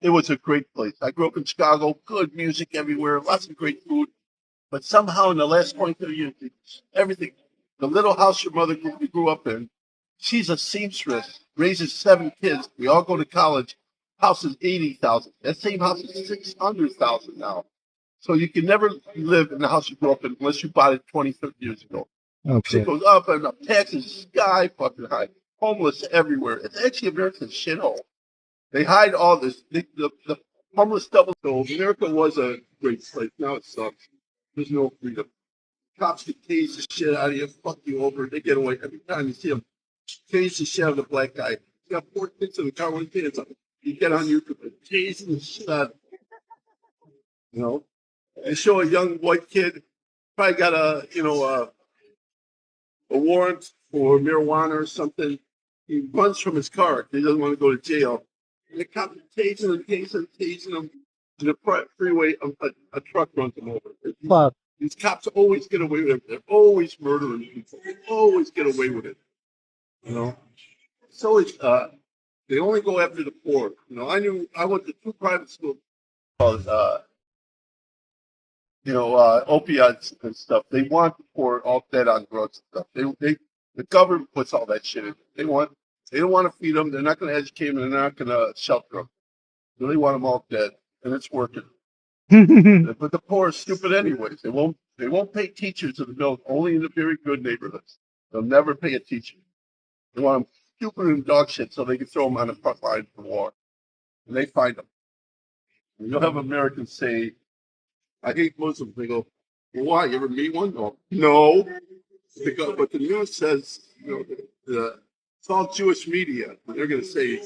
It was a great place. I grew up in Chicago, good music everywhere, lots of great food. But somehow in the last 23 years, everything, the little house your mother grew up in, she's a seamstress, raises 7 kids. We all go to college. House is 80,000. That same house is 600,000 now. So you can never live in the house you grew up in unless you bought it 20, 30 years ago. Shit Okay. goes up and up. Taxes sky fucking high. Homeless everywhere. It's actually America's shithole. They hide all this. The homeless double. So America was a great place. Now it sucks. There's no freedom. Cops can tase the shit out of you, fuck you over. They get away every time you see them. Tase the shit out of the black guy. You got 4 kids in the car with kids. You get on YouTube, tasing the shit out of you know. They show a young white kid, probably got a warrant for marijuana or something. He runs from his car. He doesn't want to go to jail. And the cops are tasing him. To the freeway, a truck runs him over. Fuck. These cops always get away with it. They're always murdering people. They always get away with it. You know, it's always they only go after the poor. You know, I went to 2 private schools called opiates and stuff. They want the poor all dead on drugs and stuff. The government puts all that shit in. They don't want to feed them. They're not going to educate them. They're not going to shelter them. They want them all dead, and it's working. But the poor are stupid anyways. They won't pay teachers in the middle, only in the very good neighborhoods. They'll never pay a teacher. They want them stupid and dog shit so they can throw them on the front line for war. And they find them. And you'll have Americans say, I hate Muslims. They go, well, why? You ever meet one? No. They go, but the news says, it's all Jewish media. They're going to say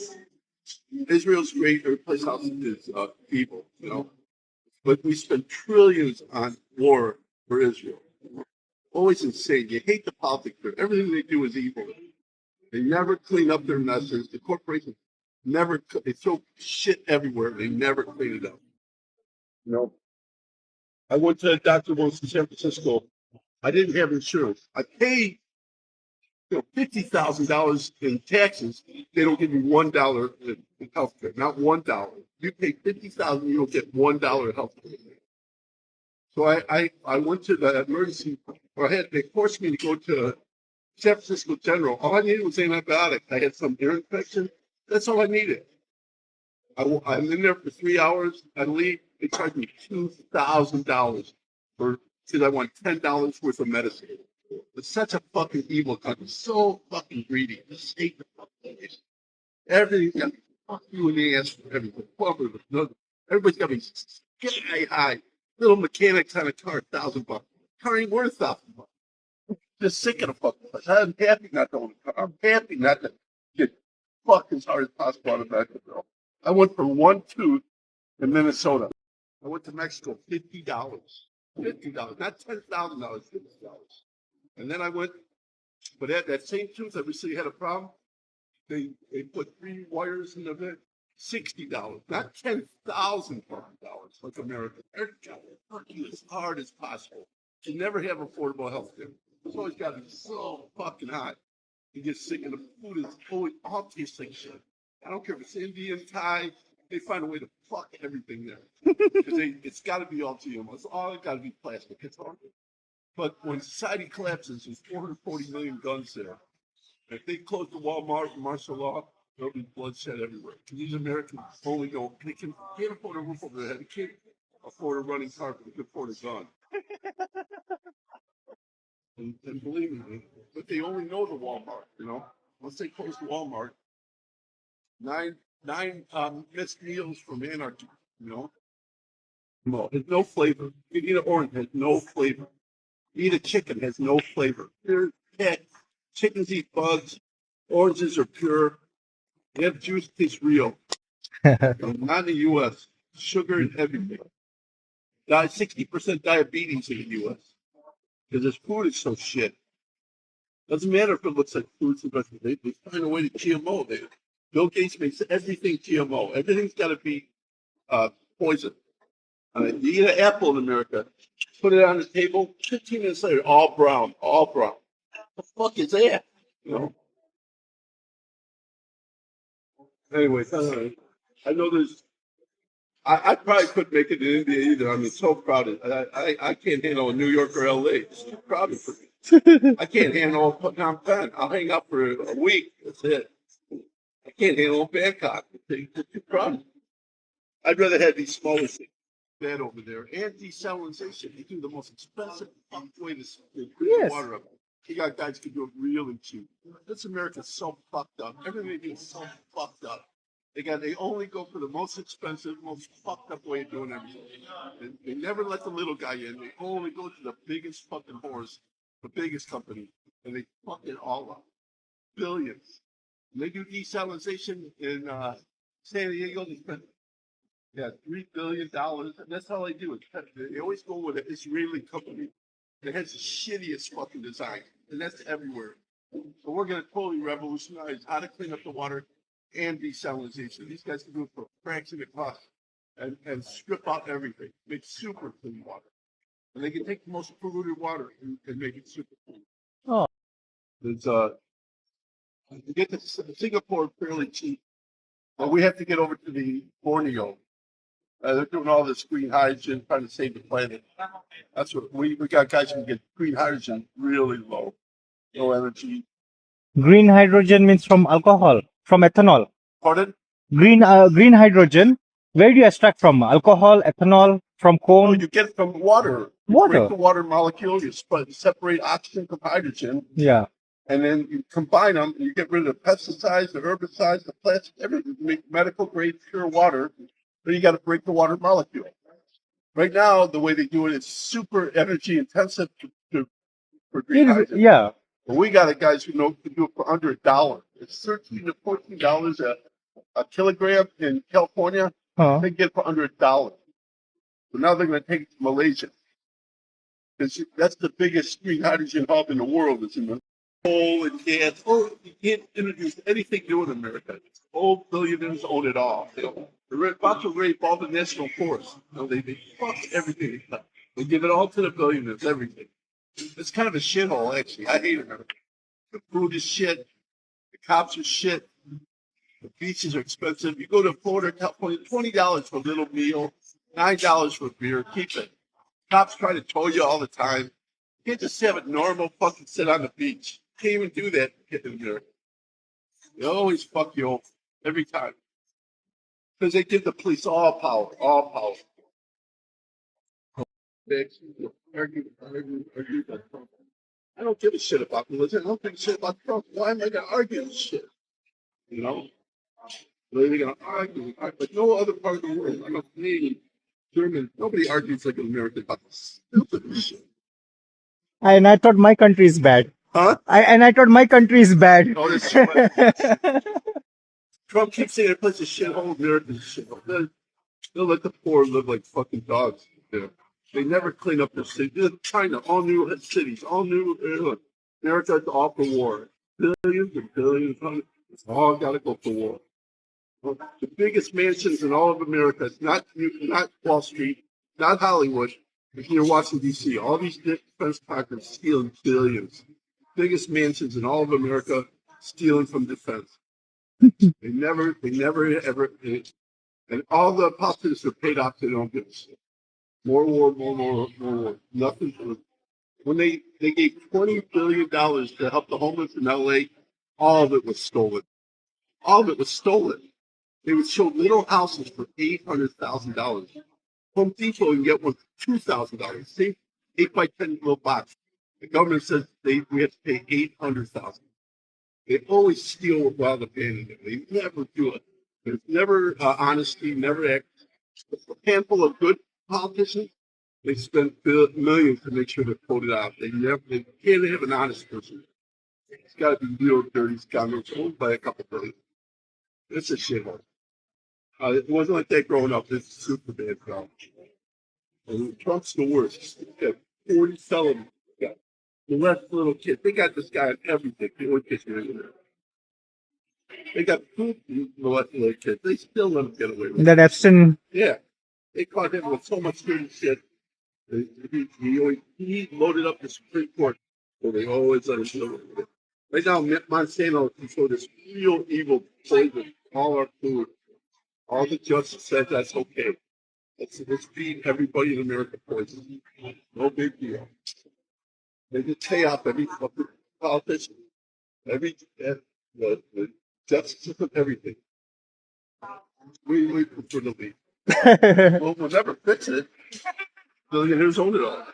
Israel's great, every place else is evil, But we spend trillions on war for Israel. Always insane. You hate the politics there. Everything they do is evil. They never clean up their messes. The corporations they throw shit everywhere. They never clean it up. I went to a doctor once in San Francisco. I didn't have insurance. I paid $50,000 in taxes. They don't give you $1 in health care, not $1. You pay $50,000, you don't get $1 in health care. So I went to the emergency. They forced me to go to San Francisco General. All I needed was antibiotics. I had some ear infection. That's all I needed. I'm in there for 3 hours. I leave. They charged me $2,000 because I want $10 worth of medicine. It's such a fucking evil country. So fucking greedy. Just hate the fucking place. Everything's got to be fuck you in the ass for everything. Everybody's got to be sky high. Little mechanics on a car, $1,000. Car ain't worth $1,000. Just sick of the fucking place. I'm happy not to own a car. I'm happy not to get fucked as hard as possible on the back of the bill. I went for one tooth in Minnesota. I went to Mexico, $50. $50, not $10,000, $50. And then I went, but at that same tooth, I recently had a problem. They put 3 wires in the bed, $60, not $10,000 like America. They're working as hard as possible to never have affordable health care. It's always got to be so fucking hot. You get sick, and the food is always all tastes like shit. I don't care if it's Indian, Thai. They find a way to fuck everything there. Because it's got to be all GMO. It's all got to be plastic. It's hard. But when society collapses, there's 440 million guns there. If they close the Walmart and martial law, there'll be bloodshed everywhere. Because these Americans only can't afford a roof over their head. They can't afford a running car, but they can afford a gun. And believe me, but they only know the Walmart, Once they close the Walmart, nine missed meals from anarchy, No, it's no flavor. You eat an orange, has no flavor. You eat a chicken, has no flavor. Chickens eat bugs. Oranges are pure. They have juice tastes real. Not in the U.S. Sugar and everything. 60% diabetes in the U.S. because this food is so shit. Doesn't matter if it looks like fruits and vegetables. They find a way to GMO. Bill Gates makes everything GMO. Everything's got to be poison. You eat an apple in America, put it on the table, 15 minutes later, all brown, all brown. What the fuck is that? Anyway, I know there's I probably couldn't make it in India either. I mean, so crowded. I can't handle New York or LA. It's too crowded for me. I can't handle Phnom Penh. I'll hang out for a week. That's it. I can't handle Bangkok. It's too crowded. I'd rather have these smaller cities than over there. And desalinization. They do the most expensive way to clean Yes. water up. You got guys who do it really cheap. This America's so fucked up. Everything they do is so fucked up. They only go for the most expensive, most fucked up way of doing everything. They never let the little guy in. They only go to the biggest fucking horse, the biggest company, and they fuck it all up. Billions. And they do desalinization in San Diego. They spend $3 billion. That's all they do. They always go with an Israeli company that has the shittiest fucking design, and that's everywhere. So we're gonna totally revolutionize how to clean up the water and desalinization. These guys can do it for a fraction of the cost and strip out everything, make super clean water. And they can take the most polluted water and make it super clean. Oh. There's to get to Singapore fairly cheap, but we have to get over to the Borneo. They're doing all this green hydrogen, trying to save the planet. That's what we got guys who can get green hydrogen really low, no energy. Green hydrogen means from alcohol, from ethanol. Pardon? Green hydrogen. Where do you extract from? Alcohol, ethanol, from Oh, corn? you get it from water. You Water. break the water molecule, you separate oxygen from hydrogen, Yeah. and then you combine them, and you get rid of the pesticides, the herbicides, the plastics, everything to make medical grade pure water. But you got to break the water molecule. Right now, the way they do it is super energy intensive for green hydrogen. Yeah. But we got guys who know to do it for under $1. It's $13 to $14 a kilogram in California. Huh. They get it for under $1. So now they're going to take it to Malaysia. Because that's the biggest green hydrogen hub in the world. It's in the coal and gas. Oh, you can't introduce anything new in America. Old billionaires own it all. They're about to rape all the national forests. They fuck everything. They give it all to the billionaires, everything. It's kind of a shithole, actually. I hate America. The food is shit. The cops are shit. The beaches are expensive. You go to Florida, California, $20 for a little meal, $9 for beer. Keep it. Cops try to tow you all the time. You can't just have a normal fucking sit on the beach. You can't even do that in America. They always fuck you over every time. Because they give the police all power, all power. Argue. I don't give a shit about religion. I don't give a shit about Trump. Why am I going to argue this shit? You know? They're going to argue. But no other part of the world. I'm a Canadian, German. Nobody argues like an American about this stupid shit. And I thought my country is bad. Huh? I thought my country is bad. Oh, that's right. Trump keeps saying it puts a shithole, America's a shithole. They'll let the poor live like fucking dogs. Yeah. They never clean up their city. China, all new cities, all new. America's all for war. Billions and billions. It's all got to go for war. The biggest mansions in all of America, it's not Wall Street, not Hollywood, it's near Washington, D.C. All these defense contractors stealing billions. Biggest mansions in all of America stealing from defense. They never ever, and all the politicians are paid off. They don't give a shit. More war. Nothing. When they gave $20 billion to help the homeless in L.A., all of it was stolen. All of it was stolen. They would show little houses for $800,000. Home Depot can get one for $2,000. Same 8 by 10 little box. The government says we have to pay $800,000. They always steal while they're paying it. They never do it. There's never honesty, never act. A handful of good politicians, they spend millions to make sure they're voted out. They can't have an honest person. It's got to be real dirty scoundrels owned by a couple billion. It's a shithole. It wasn't like that growing up. It's super bad problem. And Trump's the worst. He's got 40 felonies. The rest little kids. They got this guy on everything. The only kids are in there. They got food little kids. They still let him get away with it. That Epstein. Yeah. They caught him with so much dirty shit. He loaded up the Supreme Court. So they always let him deal with it. Right now, Monsanto controls this real evil poison all our food. All the justice says that's okay. Let's feed everybody in America poison. No big deal. They just pay off every fucking politician, the justice of everything. We prefer to leave. Well, we'll never fix it. Billionaires own it all.